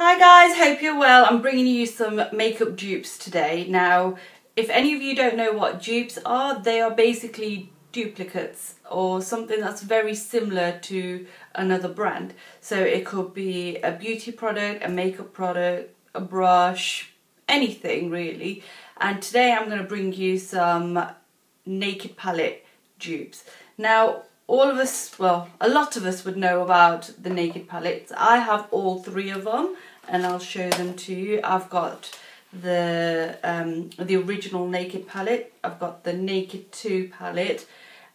Hi guys, hope you're well. I'm bringing you some makeup dupes today. Now, if any of you don't know what dupes are, they are basically duplicates or something that's very similar to another brand. So it could be a beauty product, a makeup product, a brush, anything really. And today I'm going to bring you some Naked Palette dupes. Now, all of us, well, a lot of us would know about the Naked palettes. I have all three of them and I'll show them to you. I've got the original Naked palette, I've got the Naked 2 palette,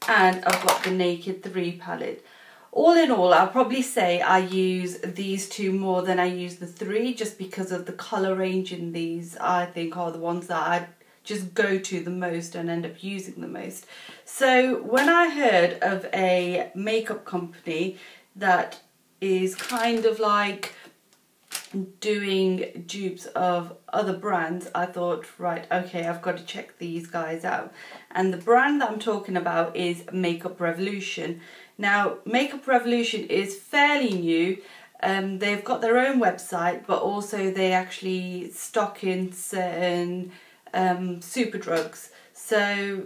and I've got the Naked 3 palette. All in all, I'll probably say I use these two more than I use the three, just because of the colour range in these. I think are the ones that I just go to the most and end up using the most. So when I heard of a makeup company that is kind of like doing dupes of other brands, I thought, right, okay, I've got to check these guys out. And the brand that I'm talking about is Makeup Revolution. Now, Makeup Revolution is fairly new. They've got their own website, but also they actually stock in certain super drugs. So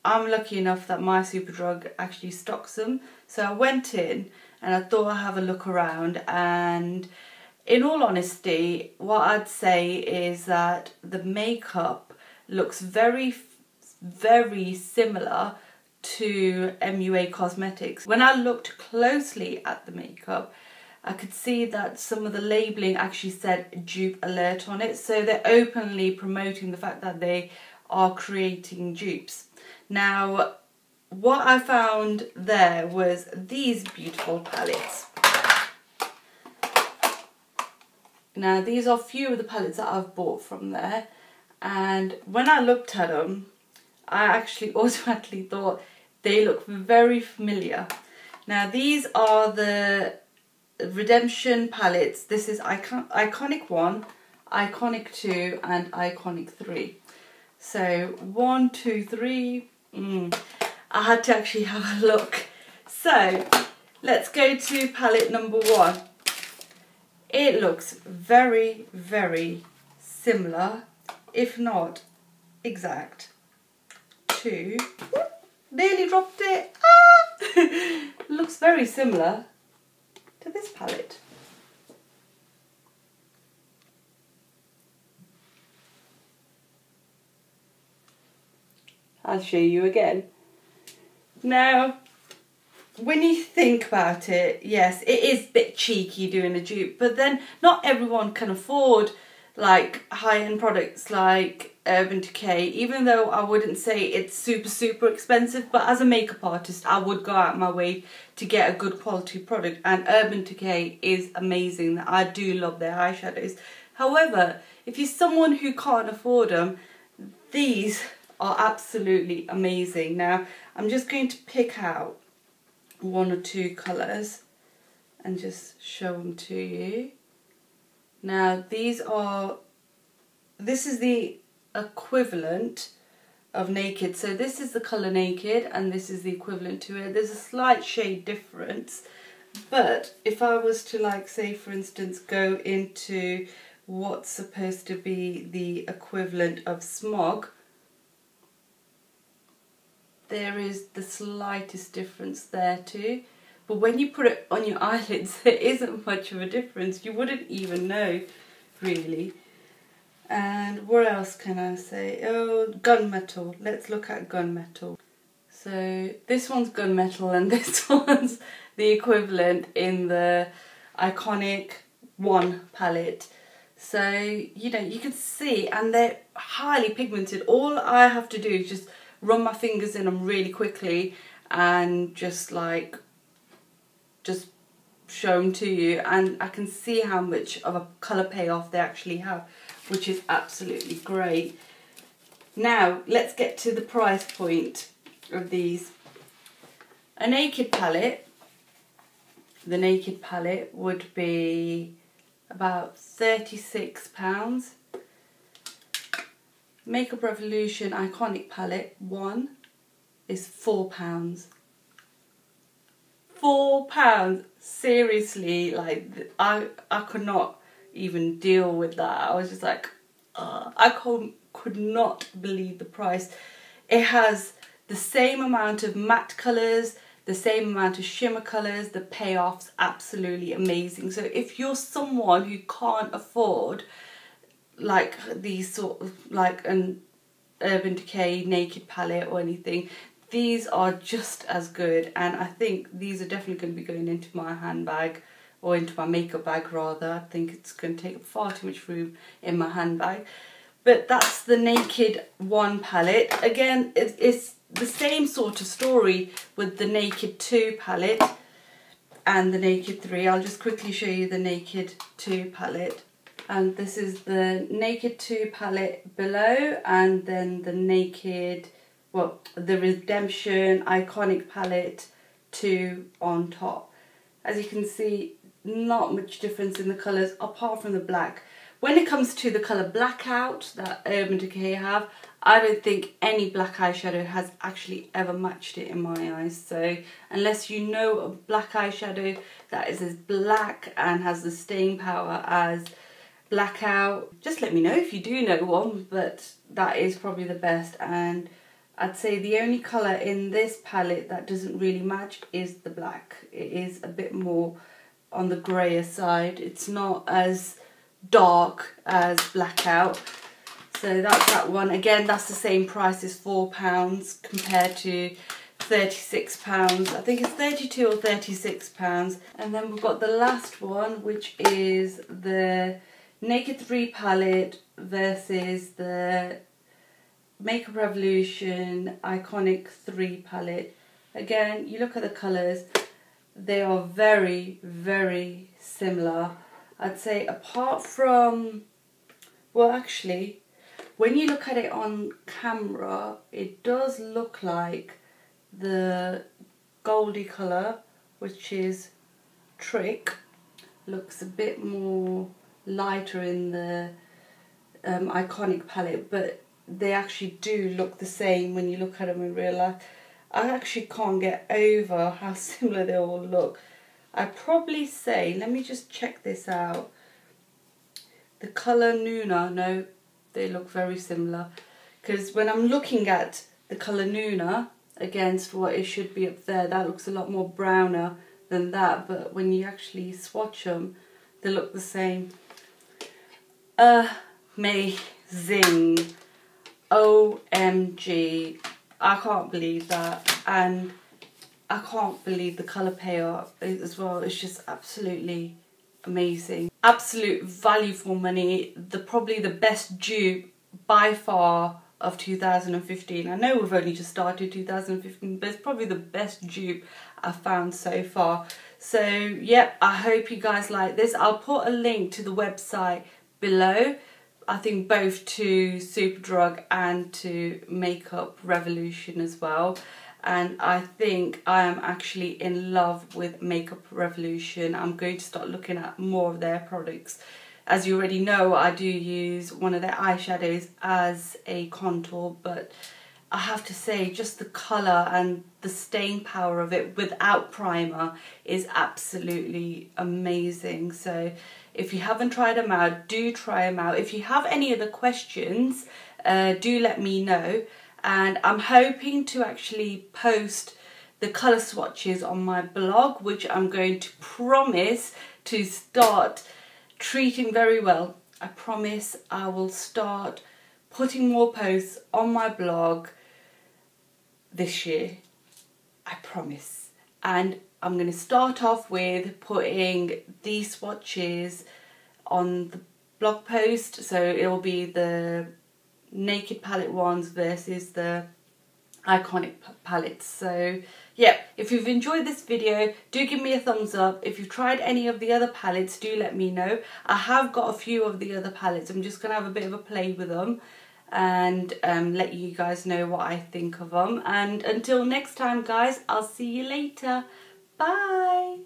I'm lucky enough that my super drug actually stocks them. So I went in and I thought I'd have a look around, and in all honesty, what I'd say is that the makeup looks very, very similar to MUA Cosmetics. When I looked closely at the makeup, I could see that some of the labelling actually said dupe alert on it. So they're openly promoting the fact that they are creating dupes. Now, what I found there was these beautiful palettes. Now, these are a few of the palettes that I've bought from there. And when I looked at them, I actually automatically thought they look very familiar. Now, these are the Redemption palettes. This is Iconic 1, Iconic 2 and Iconic 3. So 1, 2, 3. I had to actually have a look. So let's go to palette number 1. It looks very, very similar, if not exact, to... nearly dropped it. Ah! Looks very similar to this palette. I'll show you again. Now, when you think about it, yes, it is a bit cheeky doing a dupe, but then not everyone can afford like high-end products like Urban Decay, even though I wouldn't say it's super expensive, but as a makeup artist I would go out my way to get a good quality product, and Urban Decay is amazing. I do love their eyeshadows. However, if you're someone who can't afford them, these are absolutely amazing. Now, I'm just going to pick out one or two colours and just show them to you. Now, this is the equivalent of Naked. So this is the colour Naked and this is the equivalent to it. There's a slight shade difference, but if I was to, like, say for instance, go into what's supposed to be the equivalent of Smog, there is the slightest difference there too. But when you put it on your eyelids, there isn't much of a difference. You wouldn't even know, really. And what else can I say? Oh, Gunmetal. Let's look at Gunmetal. So this one's Gunmetal and this one's the equivalent in the Iconic 1 palette. So, you know, you can see, and they're highly pigmented. All I have to do is just run my fingers in them really quickly and just show them to you, and I can see how much of a colour payoff they actually have, which is absolutely great. Now let's get to the price point of these. A Naked palette, the Naked palette would be about £36. Makeup Revolution Iconic palette 1 is £4. £4, seriously, like I could not even deal with that. I was just like, I could not believe the price. It has the same amount of matte colours, the same amount of shimmer colours. The payoff's absolutely amazing. So if you're someone who can't afford like these sort of like an Urban Decay Naked palette or anything, these are just as good, and I think these are definitely going to be going into my handbag, or into my makeup bag rather. I think it's going to take up far too much room in my handbag. But that's the Naked 1 palette. Again, it's the same sort of story with the Naked 2 palette and the Naked 3. I'll just quickly show you the Naked 2 palette. And this is the Naked 2 palette below, and then the Naked, well, the Redemption Iconic palette 2 on top. As you can see, not much difference in the colours apart from the black. When it comes to the colour Blackout that Urban Decay have, I don't think any black eyeshadow has actually ever matched it in my eyes. So unless you know a black eyeshadow that is as black and has the staying power as Blackout, just let me know if you do know one, but that is probably the best. And I'd say the only colour in this palette that doesn't really match is the black. It is a bit more on the greyer side. It's not as dark as Blackout. So that's that one. Again, that's the same price as £4 compared to £36. I think it's £32 or £36. And then we've got the last one, which is the Naked 3 palette versus the Makeup Revolution Iconic 3 palette. Again, you look at the colours, they are very, very similar. I'd say apart from, well actually, when you look at it on camera, it does look like the goldy colour, which is Trick, looks a bit more lighter in the Iconic palette, but they actually do look the same when you look at them in real life. I actually can't get over how similar they all look. I'd probably say, let me just check this out. The colour Nuna, no, they look very similar. Because when I'm looking at the colour Nuna against what it should be up there, that looks a lot more browner than that. But when you actually swatch them, they look the same. Amazing. OMG. I can't believe that. And I can't believe the colour payoff as well. It's just absolutely amazing. Absolute value for money. Probably the best dupe by far of 2015. I know we've only just started 2015, but it's probably the best dupe I've found so far. So yeah, I hope you guys like this. I'll put a link to the website below. I think both to Superdrug and to Makeup Revolution as well. And I think I am actually in love with Makeup Revolution. I'm going to start looking at more of their products. As you already know, I do use one of their eyeshadows as a contour, but I have to say just the colour and the staying power of it without primer is absolutely amazing. So if you haven't tried them out, do try them out. If you have any other questions, do let me know. And I'm hoping to actually post the colour swatches on my blog, which I'm going to promise to start treating very well. I promise I will start putting more posts on my blog this year. I promise. And I'm going to start off with putting these swatches on the blog post. So it will be the Naked palette ones versus the Iconic palettes. So yeah, if you've enjoyed this video, do give me a thumbs up. If you've tried any of the other palettes, do let me know. I have got a few of the other palettes. I'm just going to have a bit of a play with them and let you guys know what I think of them. And until next time guys, I'll see you later. Bye.